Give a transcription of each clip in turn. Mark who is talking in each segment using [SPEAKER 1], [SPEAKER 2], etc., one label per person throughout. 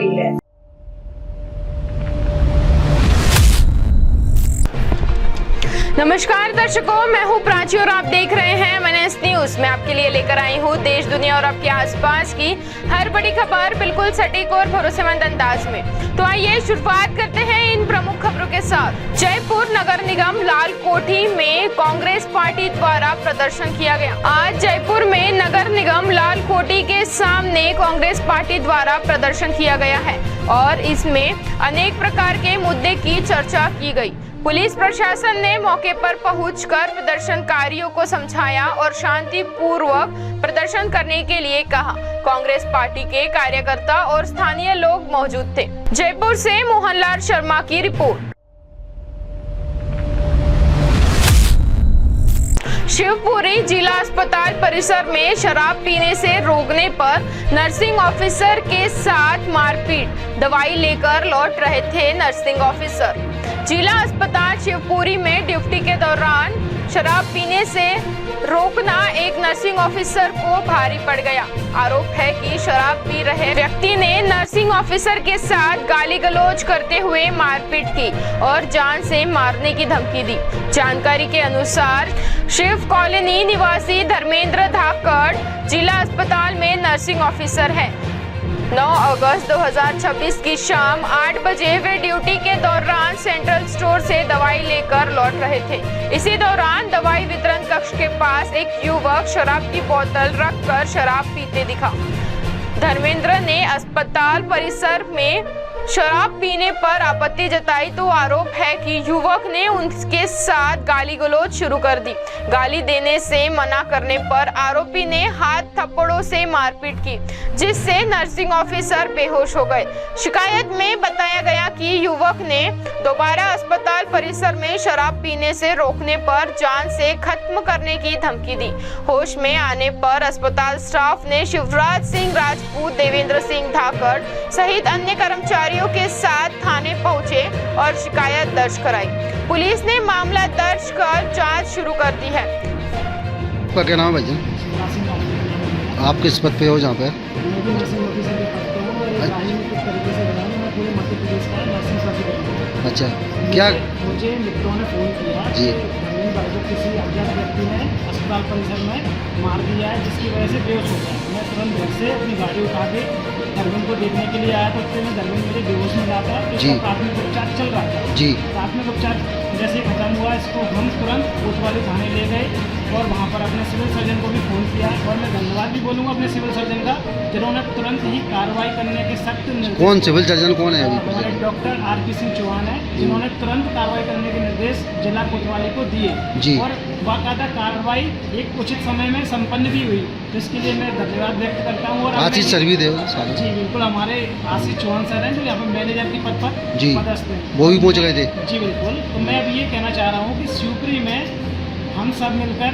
[SPEAKER 1] गई है।
[SPEAKER 2] नमस्कार दर्शकों, मैं हूं प्राची और आप देख रहे हैं MNS न्यूज। मैं आपके लिए लेकर आई हूं देश दुनिया और आपके आसपास की हर बड़ी खबर बिल्कुल सटीक और भरोसेमंद अंदाज में। तो आइए शुरुआत करते हैं इन प्रमुख खबरों के साथ। जयपुर नगर निगम लाल कोठी में कांग्रेस पार्टी द्वारा प्रदर्शन किया गया। आज जयपुर में नगर निगम लाल कोठी के सामने कांग्रेस पार्टी द्वारा प्रदर्शन किया गया है और इसमें अनेक प्रकार के मुद्दे की चर्चा की गई। पुलिस प्रशासन ने मौके पर पहुंचकर प्रदर्शनकारियों को समझाया और शांतिपूर्वक प्रदर्शन करने के लिए कहा। कांग्रेस पार्टी के कार्यकर्ता और स्थानीय लोग मौजूद थे। जयपुर से मोहनलाल शर्मा की रिपोर्ट। शिवपुरी जिला अस्पताल परिसर में शराब पीने से रोकने पर नर्सिंग ऑफिसर के साथ मारपीट। दवाई लेकर लौट रहे थे नर्सिंग ऑफिसर। जिला अस्पताल शिवपुरी में ड्यूटी के दौरान शराब पीने से रोकना एक नर्सिंग ऑफिसर को भारी पड़ गया। आरोप है कि शराब पी रहे व्यक्ति ने नर्सिंग ऑफिसर के साथ गाली गलौज करते हुए मारपीट की और जान से मारने की धमकी दी। जानकारी के अनुसार शिव कॉलोनी निवासी धर्मेंद्र धाकड़ जिला अस्पताल में नर्सिंग ऑफिसर है। 9 अगस्त 2026 की शाम 8 बजे वे ड्यूटी के दौरान सेंट्रल स्टोर से दवाई लेकर लौट रहे थे। इसी दौरान दवाई वितरण कक्ष के पास एक युवक शराब की बोतल रखकर शराब पीते दिखा। धर्मेंद्र ने अस्पताल परिसर में शराब पीने पर आपत्ति जताई तो आरोप है कि युवक ने उनके साथ गाली गलौज शुरू कर दी। गाली देने से मना करने पर आरोपी ने हाथ थप्पड़ों से मारपीट की, जिससे नर्सिंग ऑफिसर बेहोश हो गए। शिकायत में बताया गया कि युवक ने दोबारा अस्पताल परिसर में शराब पीने से रोकने पर जान से खत्म करने की धमकी दी। होश में आने पर अस्पताल स्टाफ ने शिवराज सिंह राजपूत, देवेंद्र सिंह धाकड़ सहित अन्य कर्मचारियों के साथ थाने पहुंचे और शिकायत दर्ज कराई। पुलिस ने मामला दर्ज कर जांच शुरू कर दी है।
[SPEAKER 3] आपका क्या नाम है भैया? आप किस पद पे हो जहाँ पे? अच्छा, क्या
[SPEAKER 4] मुझे मित्रों ने फोन किया
[SPEAKER 3] जी
[SPEAKER 4] किसी अज्ञात व्यक्ति ने अस्पताल परिसर में मार दिया है, जिसकी वजह से बेहोश हो गया। मैं तुरंत घर से अपनी गाड़ी उठा के धर्मेंद्र को देखने के लिए आया तो उससे मैं धर्मेंद्र मेरे बेहोश में रहा था।
[SPEAKER 3] जी।
[SPEAKER 4] इसका प्राथमिक उपचार चल रहा था।
[SPEAKER 3] जी।
[SPEAKER 4] प्राथमिक उपचार जैसे खत्म हुआ, इसको हम तुरंत कोतवाली थाने ले गए और वहाँ पर अपने सिविल सर्जन को भी फ़ोन किया और मैं धन्यवाद भी बोलूँगा अपने सिविल सर्जन का, जिन्होंने तुरंत ही कार्रवाई करने के सख्त निर्देश।
[SPEAKER 3] कौन सिविल सर्जन कौन है अभी?
[SPEAKER 4] हमारे डॉक्टर RP सिंह चौहान है, जिन्होंने तुरंत कार्रवाई करने के निर्देश जिला कोतवाली को दिए
[SPEAKER 3] जी।
[SPEAKER 4] और बाकायदा कार्रवाई एक उचित समय में संपन्न भी हुई, तो इसके लिए मैं धन्यवाद व्यक्त करता हूँ। और
[SPEAKER 3] आशीष सर भी दे
[SPEAKER 4] जी बिल्कुल, हमारे आशीष चौहान सर हैं जो यहाँ पर मैनेजर के पद पर
[SPEAKER 3] जी
[SPEAKER 4] पदस्थ हैं,
[SPEAKER 3] वो भी पहुँच गए थे।
[SPEAKER 4] जी बिल्कुल। तो मैं अब ये कहना चाह रहा हूँ कि शिवपुरी में हम सब मिलकर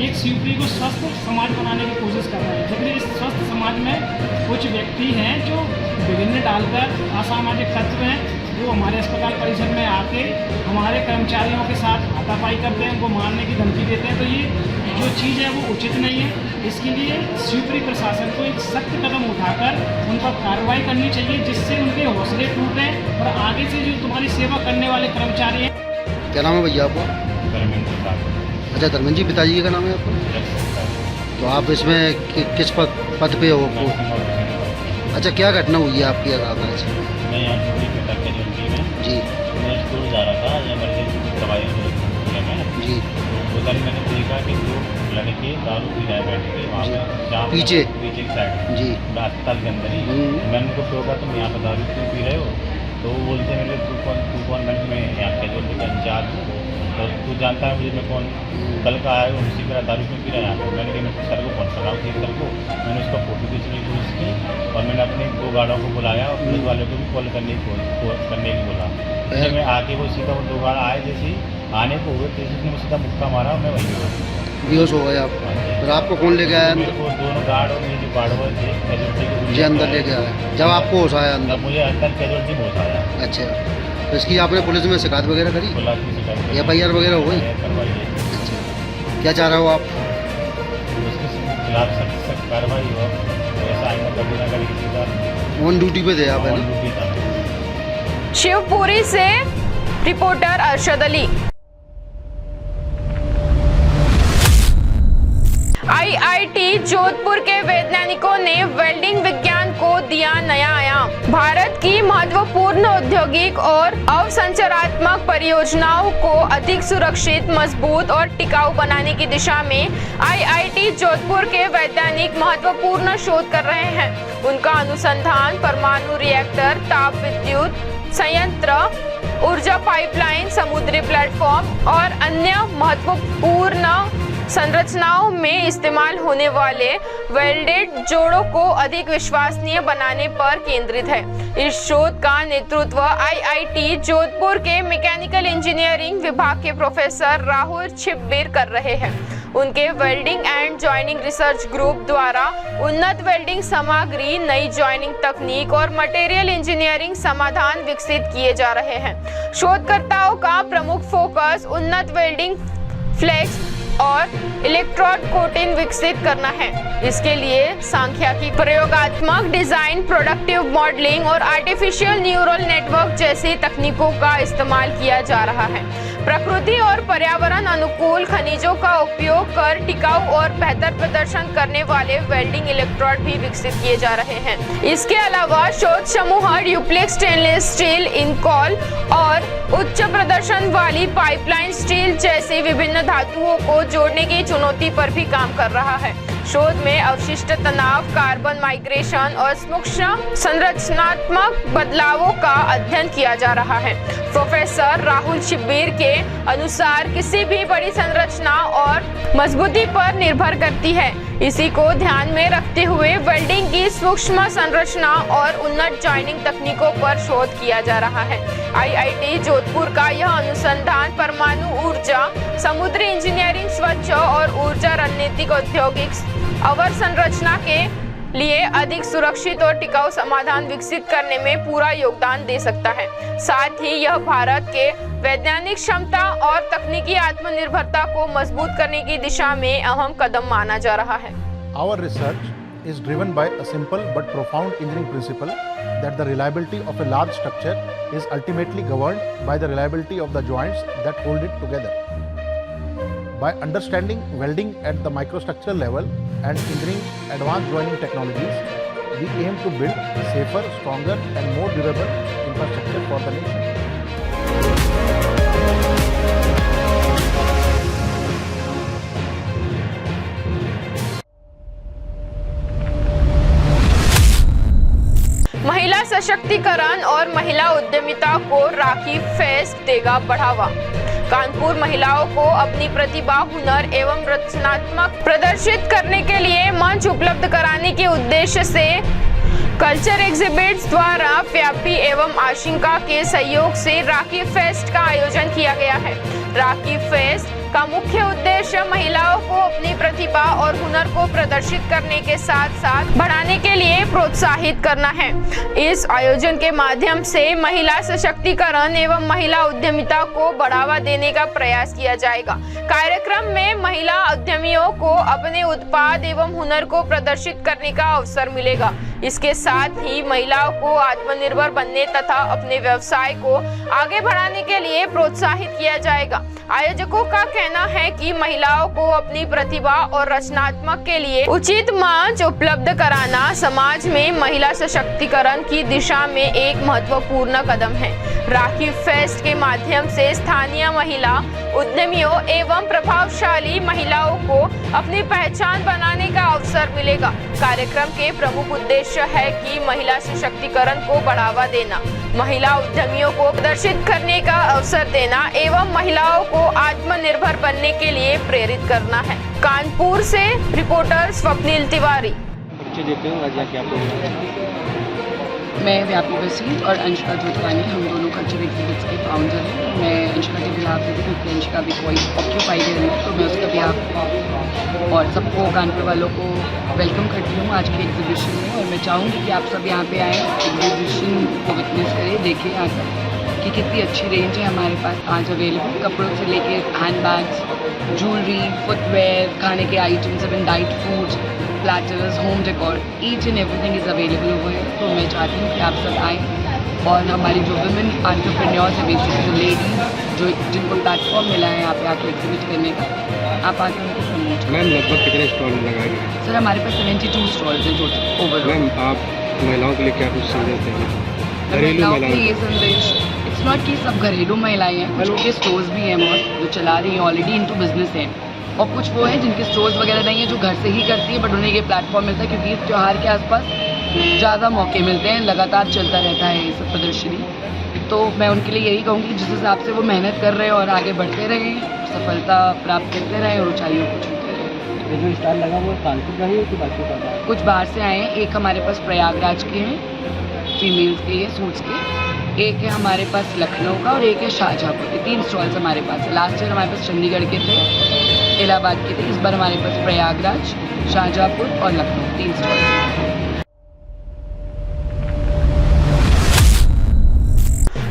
[SPEAKER 4] एक शिवपुरी को स्वस्थ समाज बनाने की कोशिश कर रहे हैं, क्योंकि इस स्वस्थ समाज में कुछ व्यक्ति हैं जो विभिन्न डालकर असामाजिक तत्व हैं, जो हमारे अस्पताल परिसर में आके हमारे कर्मचारियों के साथ हाथापाई करते हैं, उनको मारने की धमकी देते हैं। तो ये जो चीज़ है वो उचित नहीं है। इसके लिए शिवपुरी प्रशासन को एक सख्त कदम उठाकर उन पर कार्रवाई करनी चाहिए, जिससे उनके हौसले टूटें और आगे से जो तुम्हारी सेवा करने वाले कर्मचारी हैं।
[SPEAKER 3] क्या नाम है भैया आपका? अच्छा, धर्मेंद्र जी पिताजी का नाम है आपका? तो आप इसमें किस पद पे हो? अच्छा, क्या घटना हुई है आपकी आधार से?
[SPEAKER 5] मैं यहाँ
[SPEAKER 3] जी
[SPEAKER 5] मैं स्कूल जा रहा था इमरजेंसी दवाई में
[SPEAKER 3] जी।
[SPEAKER 5] तो उधर मैंने देखा कि दो लड़के दारू पी रहे बैठ के वहाँ पे जहाँ
[SPEAKER 3] पीछे
[SPEAKER 5] की साइड
[SPEAKER 3] जी
[SPEAKER 5] अस्पताल के अंदर ही। मैंने उनको टोका तुम यहाँ पर दारू क्यों पी रहे हो? तो वो बोलते मेरे तू कौन? मैं यहाँ कैजुअलिटी का इंचार्ज हूँ और तू जानता है मुझे मैं कौन? कल का आया हूँ, उसी मेरा दारू क्यों पी रहा है यहाँ पर? मैंने कहा मैं सर को फोन कर रहा हूँ सर को। मैंने उसका फोटो खींच ली पुलिस की और मैंने अपने 2 गार्डों को बुलाया और पुलिस वालों को भी कॉल करने की बोला। फिर मैं आके वो सीधा वो 2 गार्ड आए, जैसे आने को हुए तेजी ने सीधा मुक्का मारा और मैं वहीं
[SPEAKER 3] बेहोश हो गए आप। फिर आपको कौन लेके आया अंदर?
[SPEAKER 5] वो दोनों गार्ड और ये जो गार्ड थे कैजुअलिटी
[SPEAKER 3] जी अंदर लेके आया। जब आपको होश आया अंदर?
[SPEAKER 5] मुझे अंदर कैजुअलिटी में होता है।
[SPEAKER 3] अच्छा, तो इसकी आपने पुलिस में शिकायत वगैरह करी? FIR वगैरह हो गई? अच्छा, क्या चाह रहे हो आप?
[SPEAKER 5] उसके खिलाफ सख्त कार्रवाई हो, ऐसा आईना कभी ना कभी किसी का
[SPEAKER 3] ऑन ड्यूटी पे थे आप, है
[SPEAKER 5] ऑन
[SPEAKER 3] ना?
[SPEAKER 5] ड्यूटी था।
[SPEAKER 2] शिवपुरी से रिपोर्टर अरशद अली। आईआईटी जोधपुर के वैज्ञानिकों ने वेल्डिंग विज्ञान को दिया नया आयाम। भारत की महत्वपूर्ण औद्योगिक और अवसंरचनात्मक परियोजनाओं को अधिक सुरक्षित, मजबूत और टिकाऊ बनाने की दिशा में आईआईटी जोधपुर के वैज्ञानिक महत्वपूर्ण शोध कर रहे हैं। उनका अनुसंधान परमाणु रिएक्टर, ताप विद्युत संयंत्र, ऊर्जा पाइपलाइन, समुद्री प्लेटफॉर्म और अन्य महत्वपूर्ण संरचनाओं में इस्तेमाल होने वाले वेल्डेड जोड़ों को अधिक विश्वसनीय बनाने पर केंद्रित है। इस शोध का नेतृत्व आईआईटी जोधपुर के मैकेनिकल इंजीनियरिंग विभाग के प्रोफेसर राहुल छिब्बीर कर रहे हैं। उनके welding and joining research group द्वारा उन्नत वेल्डिंग सामग्री, नई जॉइनिंग तकनीक और मटेरियल इंजीनियरिंग समाधान विकसित किए जा रहे हैं। शोधकर्ताओं का प्रमुख फोकस उन्नत वेल्डिंग फ्लेक्स और इलेक्ट्रोड कोटिंग विकसित करना है। इसके लिए सांख्यिकी, प्रयोगात्मक डिजाइन, प्रोडक्टिव मॉडलिंग और आर्टिफिशियल न्यूरल नेटवर्क जैसी तकनीकों का इस्तेमाल किया जा रहा है। प्रकृति और पर्यावरण अनुकूल खनिजों का उपयोग कर टिकाऊ और बेहतर प्रदर्शन करने वाले वेल्डिंग इलेक्ट्रोड भी विकसित किए जा रहे हैं। इसके अलावा शोध समूह ड्यूप्लेक्स स्टेनलेस स्टील, इनकॉल और उच्च प्रदर्शन वाली पाइपलाइन स्टील जैसी विभिन्न धातुओं को जोड़ने की चुनौती पर भी काम कर रहा है। शोध में अवशिष्ट तनाव, कार्बन माइग्रेशन और सूक्ष्म संरचनात्मक बदलावों का अध्ययन किया जा रहा है। प्रोफेसर राहुल छिब्बीर के अनुसार किसी भी बड़ी संरचना और मजबूती पर निर्भर करती है। इसी को ध्यान में रखते हुए वेल्डिंग की सूक्ष्म संरचना और उन्नत जॉइनिंग तकनीकों पर शोध किया जा रहा है। आईआईटी जोधपुर का यह अनुसंधान परमाणु ऊर्जा, समुद्री इंजीनियरिंग, स्वच्छ और ऊर्जा रणनीतिक औद्योगिक अवसंरचना के लिए अधिक सुरक्षित और टिकाऊ समाधान विकसित करने में पूरा योगदान दे सकता है। साथ ही यह भारत के वैज्ञानिक क्षमता और तकनीकी आत्मनिर्भरता को मजबूत करने की दिशा में अहम कदम माना जा रहा है।
[SPEAKER 1] Our research is driven by a simple but profound engineering principle that the reliability of a large structure is ultimately governed by the reliability of the joints that hold it together. By understanding welding at the microstructure level and engineering advanced joining technologies, we aim to build safer, stronger and more durable infrastructure for the nation.
[SPEAKER 2] महिला सशक्तिकरण और महिला उद्यमिता को राखी fest देगा बढ़ावा। कानपुर महिलाओं को अपनी प्रतिभा, हुनर एवं रचनात्मक प्रदर्शित करने के लिए मंच उपलब्ध कराने के उद्देश्य से कल्चर एग्जिबिट्स द्वारा व्यापी एवं आशिंका के सहयोग से राखी फेस्ट का आयोजन किया गया है। राखी फेस्ट का मुख्य उद्देश्य महिलाओं को अपनी प्रतिभा और हुनर को प्रदर्शित करने के साथ साथ बढ़ाने के लिए प्रोत्साहित करना है। इस आयोजन के माध्यम से महिला सशक्तिकरण एवं महिला उद्यमिता को बढ़ावा देने का प्रयास किया जाएगा। कार्यक्रम में महिला उद्यमियों को अपने उत्पाद एवं हुनर को प्रदर्शित करने का अवसर मिलेगा। इसके साथ ही महिलाओं को आत्मनिर्भर बनने तथा अपने व्यवसाय को आगे बढ़ाने के लिए प्रोत्साहित किया जाएगा। आयोजकों का कहना है कि महिलाओं को अपनी प्रतिभा और रचनात्मक के लिए उचित मंच उपलब्ध कराना समाज में महिला सशक्तिकरण की दिशा में एक महत्वपूर्ण कदम है। राखी फेस्ट के माध्यम से स्थानीय महिला उद्यमियों एवं प्रभावशाली महिलाओं को अपनी पहचान बनाने का अवसर मिलेगा। कार्यक्रम के प्रमुख उद्देश्य है कि महिला सशक्तिकरण को बढ़ावा देना, महिला उद्यमियों को प्रदर्शित करने का अवसर देना एवं महिलाओं को आत्मनिर्भर बनने के लिए प्रेरित करना है। कानपुर से रिपोर्टर स्वप्निल तिवारी।
[SPEAKER 6] मैं व्यापी वसीम और अंशिका जोतवानी, हम दोनों कल्चर एग्जिबिट्स के फाउंडर हैं। मैं अंशिका के बिहाफ देती हूँ क्योंकि अंशिका भी कोई ऑक्यूपाइड है, तो मैं उसका बिहाफ और सबको कानपुर वालों को वेलकम करती हूँ आज के एग्जीबिशन में। और मैं चाहूँगी कि आप सब यहाँ पे आएँ, एग्जीबिशन को विटनेस करें, देखें आकर कि कितनी अच्छी रेंज है हमारे पास आज अवेलेबल, कपड़ों से लेके हैंड बैग्स, ज्वेलरी, फुटवेयर, खाने के items, even diet food, platters, home decor, each and everything is available over here. तो मैं चाहती हूँ कि आप सब आएँ और हमारी जो वुमेन एंटरप्रेन्योर्स है, बेसिकली जो लेडीज जो जिनको प्लेटफॉर्म मिला है यहाँ पे आके एग्जिबिट करने का, आप आके उनको प्रमोट।
[SPEAKER 7] मैम लगभग कितने स्टॉल लगाए गए?
[SPEAKER 6] सर हमारे पास 72 स्टॉल्स हैं टोटल ओवर।
[SPEAKER 7] मैम आप महिलाओं के लिए क्या कुछ संदेश देंगे? घरेलू
[SPEAKER 6] महिलाओं के
[SPEAKER 7] महिलाओं
[SPEAKER 6] ये संदेश, इट्स नॉट कि सब घरेलू महिलाएं हैं, कुछ उनके स्टोर्स भी हैं बहुत जो चला रही हैं, ऑलरेडी इनटू बिजनेस हैं, और कुछ वो हैं जिनके स्टोर्स वगैरह नहीं है जो घर से ही करती है, बट उन्हें ये प्लेटफॉर्म मिलता है क्योंकि इस त्यौहार के आसपास ज़्यादा मौके मिलते हैं, लगातार चलता रहता है ये सब प्रदर्शनी। तो मैं उनके लिए यही कहूँगी जिस हिसाब से वो मेहनत कर रहे हैं और आगे बढ़ते रहें, सफलता प्राप्त करते रहें और ऊंचाइयों को छूते रहें।
[SPEAKER 8] जो स्टार लगा वो कानपुर का ही है कि बाकी का है?
[SPEAKER 6] कुछ बाहर से आए हैं, एक हमारे पास प्रयागराज के हैं, फीमेल्स के ये सूट्स के, एक है हमारे पास लखनऊ का और एक है शाहजहाँपुर के। 3 स्टॉल्स हमारे पास है। लास्ट ईयर हमारे पास चंडीगढ़ के थे, इलाहाबाद के थे, इस बार हमारे पास प्रयागराज, शाहजहाँपुर और लखनऊ 3 स्टॉल्स हैं।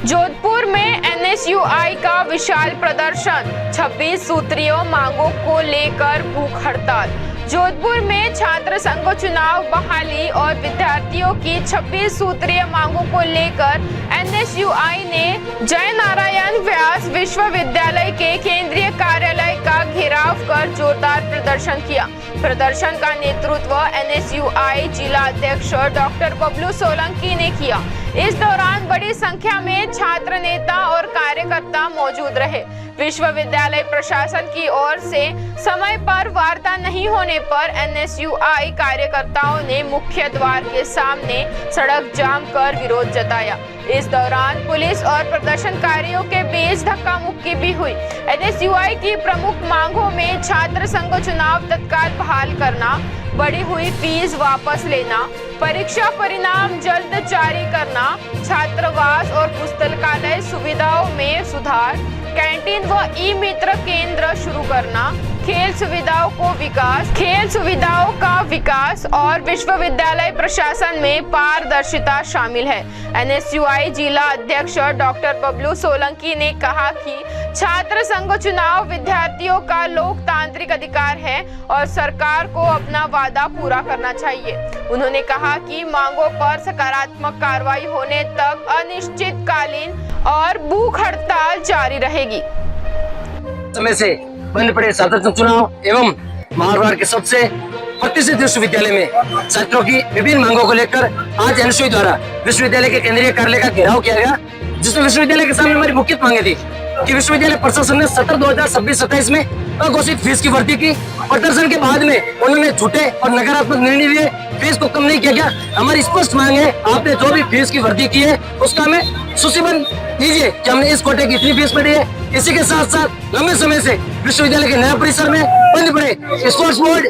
[SPEAKER 2] जोधपुर में NSUI का विशाल प्रदर्शन, 26 सूत्रीय मांगों को लेकर भूख हड़ताल। जोधपुर में छात्र संघ चुनाव बहाली और विद्यार्थियों की 26 सूत्रीय मांगों को लेकर NSUI ने जय नारायण व्यास विश्वविद्यालय के केंद्रीय कार्यालय का घेराव कर जोरदार प्रदर्शन किया। प्रदर्शन का नेतृत्व NSUI जिला अध्यक्ष डॉक्टर बबलू सोलंकी ने किया। इस दौरान बड़ी संख्या में छात्र नेता और कार्यकर्ता मौजूद रहे। विश्वविद्यालय प्रशासन की ओर से समय पर वार्ता नहीं होने पर NSUI कार्यकर्ताओं ने मुख्य द्वार के सामने सड़क जाम कर विरोध जताया। इस दौरान पुलिस और प्रदर्शनकारियों के बीच धक्का मुक्की भी हुई। NSUI की प्रमुख मांगों में छात्र संघ चुनाव तत्काल बहाल करना, बढ़ी हुई फीस वापस लेना, परीक्षा परिणाम जल्द जारी करना, छात्रावास और पुस्तकालय सुविधाओं में सुधार, कैंटीन व ई-मित्र केंद्र शुरू करना, खेल सुविधाओं का विकास और विश्वविद्यालय प्रशासन में पारदर्शिता शामिल है। NSUI जिला अध्यक्ष डॉक्टर बबलू सोलंकी ने कहा कि छात्र संघ चुनाव विद्यार्थियों का लोकतांत्रिक अधिकार है और सरकार को अपना वादा पूरा करना चाहिए। उन्होंने कहा कि मांगों पर सकारात्मक कार्रवाई होने तक अनिश्चितकालीन और भूख हड़ताल जारी रहेगी।
[SPEAKER 9] समय से बंद पड़े छात्र संघ चुनाव एवं मारवाड़ के सबसे प्रतिष्ठित विश्वविद्यालय में छात्रों की विभिन्न मांगों को लेकर आज NSUI द्वारा विश्वविद्यालय के केंद्रीय कार्यालय का घेराव किया गया, जिसमें विश्वविद्यालय के सामने हमारी मुख्य मांगे थी कि विश्वविद्यालय प्रशासन ने सत्र 2026-27 में अघोषित फीस की वृद्धि की। प्रदर्शन के बाद में उन्होंने झूठे और नकारात्मक निर्णय लिए, फीस को कम नहीं किया गया। हमारी स्पष्ट मांग है, आपने जो भी फीस की वृद्धि की है उसका हमें सूचीबद्ध कीजिए कि हमने इस कोटे की इतनी फीस पड़ी है। इसी के साथ साथ लंबे समय से विश्वविद्यालय के नया परिसर में बंद पड़े स्पोर्ट्स बोर्ड,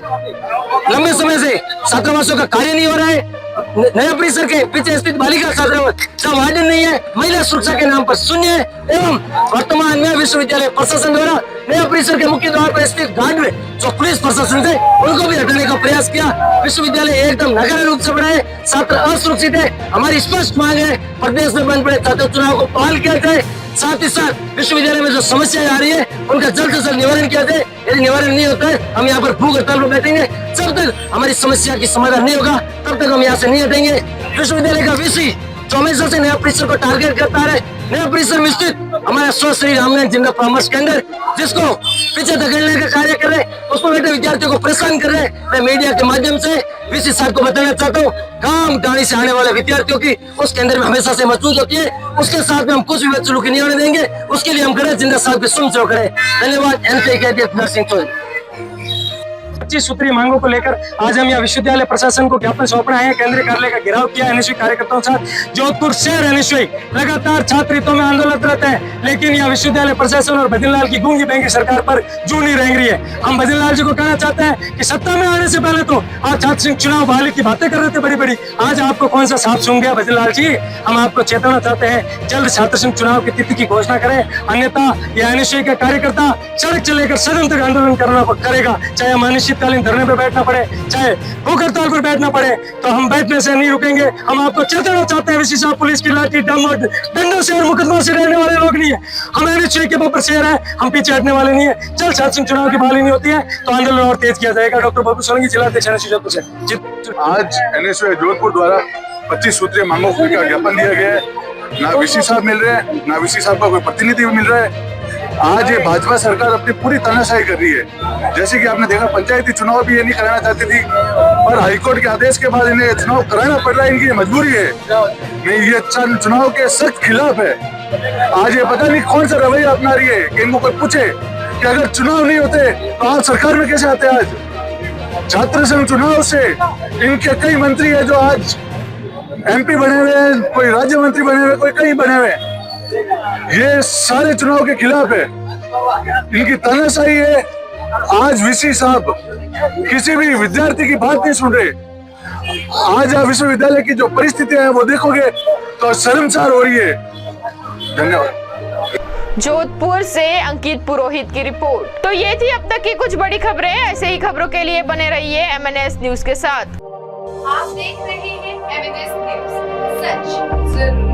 [SPEAKER 9] लंबे समय से छात्रावासों का कार्य नहीं हो रहा है। नया परिसर के पीछे स्थित बालिका छात्रावास का वार्डन नहीं है, महिला सुरक्षा के नाम पर शून्य है एवं वर्तमान में विश्वविद्यालय प्रशासन द्वारा नया परिसर के मुख्य द्वार पर स्थित गार्ड में जो पुलिस प्रशासन थे उनको भी हटाने का प्रयास किया। विश्वविद्यालय एकदम नगर रूप से बड़ा है, छात्र असुरक्षित है। हमारी स्पष्ट मांग है, प्रदेश में बंद पड़े छात्र चुनाव को बहाल किया जाए, साथ ही साथ विश्वविद्यालय में जो समस्याएं आ रही है उनका जल्द से जल्द निवारण किया जाए। यदि निवारण नहीं होता है हम यहाँ पर भूख हड़ताल पर बैठेंगे। जब तक हमारी समस्या की समाधान नहीं होगा तब तक हम यहाँ से नहीं हटेंगे। विश्वविद्यालय का VC जो हमेशा से नया परिसर को टारगेट करता है, नया परिसर में स्थित हमारा स्वस्थ श्री रामनाथ जिंदा परामर्श केंद्र जिसको पीछे धकेलने का कार्य कर रहे हैं, उसमें बैठे विद्यार्थियों को परेशान कर रहे हैं। मैं मीडिया के माध्यम से VC साहब को बताना चाहता हूँ, काम गाड़ी से आने वाले विद्यार्थियों की उस केंद्र में हमेशा से मौजूद होती है, उसके साथ में हम कुछ भी बदसलूकी नहीं होने देंगे। उसके लिए हम करें जिंदा साहब की सुन चो करें। धन्यवाद। नरसिंह चौधरी।
[SPEAKER 4] 25 सूत्रीय मांगों को लेकर आज हम यहाँ विश्वविद्यालय प्रशासन को ज्ञापन सौंपना है। केंद्रीय कार्यालय का घेराव किया NSUI कार्यकर्ताओं के साथ। जोधपुर शहर NSUI लगातार छात्र हितों में आंदोलन रहता है, लेकिन यहाँ विश्वविद्यालय प्रशासन और भजनलाल की गूंगी बैंगी सरकार पर जू नहीं रेंग रही है। हम भजनलाल जी को कहना चाहते हैं कि सत्ता में आने से पहले तो आप छात्र संघ चुनाव बहाली की बातें कर रहे थे बड़ी बड़ी, आज आपको कौन सा सांप सूंघ गया भजनलाल जी? हम आपको चेताना चाहते हैं, जल्द छात्र संघ चुनाव की तिथि की घोषणा करें, अन्यथा यह NSUI का कार्यकर्ता सड़क से लेकर सदन तक आंदोलन करना करेगा, चाहे हम अनिश्चित
[SPEAKER 9] अनिश्चितकालीन धरने पर बैठना पड़े, चाहे भूख हड़ताल पर बैठना पड़े, तो हम बैठने से नहीं रुकेंगे। हम आपको चेताना चाहते हैं वीसी साहब, पुलिस की लाठी डंडों से और मुकदमा से रहने वाले लोग नहीं है। हम एनएचए के ऊपर शेर है, हम पीछे हटने वाले नहीं है। जल शासन चुनाव की बहाली नहीं होती है तो आंदोलन और तेज किया जाएगा। डॉक्टर बाबू सोलंकी, जिला अध्यक्ष एनएचए जोधपुर से।
[SPEAKER 10] आज एनएचए जोधपुर द्वारा 25 सूत्रीय मांगों का ज्ञापन दिया गया है। ना वीसी साहब मिल रहे हैं, ना वीसी साहब का कोई प्रतिनिधि मिल रहा है। आज ये भाजपा सरकार अपनी पूरी तानाशाही कर रही है। जैसे कि आपने देखा, पंचायती चुनाव भी ये नहीं कराना चाहती थी, और हाईकोर्ट के आदेश के बाद इन्हें चुनाव कराना पड़ रहा है। इनकी मजबूरी है, नहीं ये चुनाव के सख्त खिलाफ है। आज ये पता नहीं कौन सा रवैया अपना रही है कि इनको कोई पूछे कि अगर चुनाव नहीं होते तो आप सरकार में कैसे आते। आज छात्र संघ चुनाव से इनके कई मंत्री है जो आज एमपी बने हुए हैं, कोई राज्य मंत्री बने हुए, कोई कहीं बने हुए। ये सारे चुनाव के खिलाफ है, इनकी तानाशाही है। आज वीसी साहब किसी भी विद्यार्थी की बात नहीं सुन रहे। आज आप विश्वविद्यालय की जो परिस्थितियां हैं वो देखोगे तो शर्मसार हो रही है। धन्यवाद।
[SPEAKER 2] जोधपुर से अंकित पुरोहित की रिपोर्ट। तो ये थी अब तक की कुछ बड़ी खबरें। ऐसे ही खबरों के लिए बने रहिए MNS न्यूज के साथ।
[SPEAKER 11] आप देख रहे हैं MNS न्यूज, सच जरूर।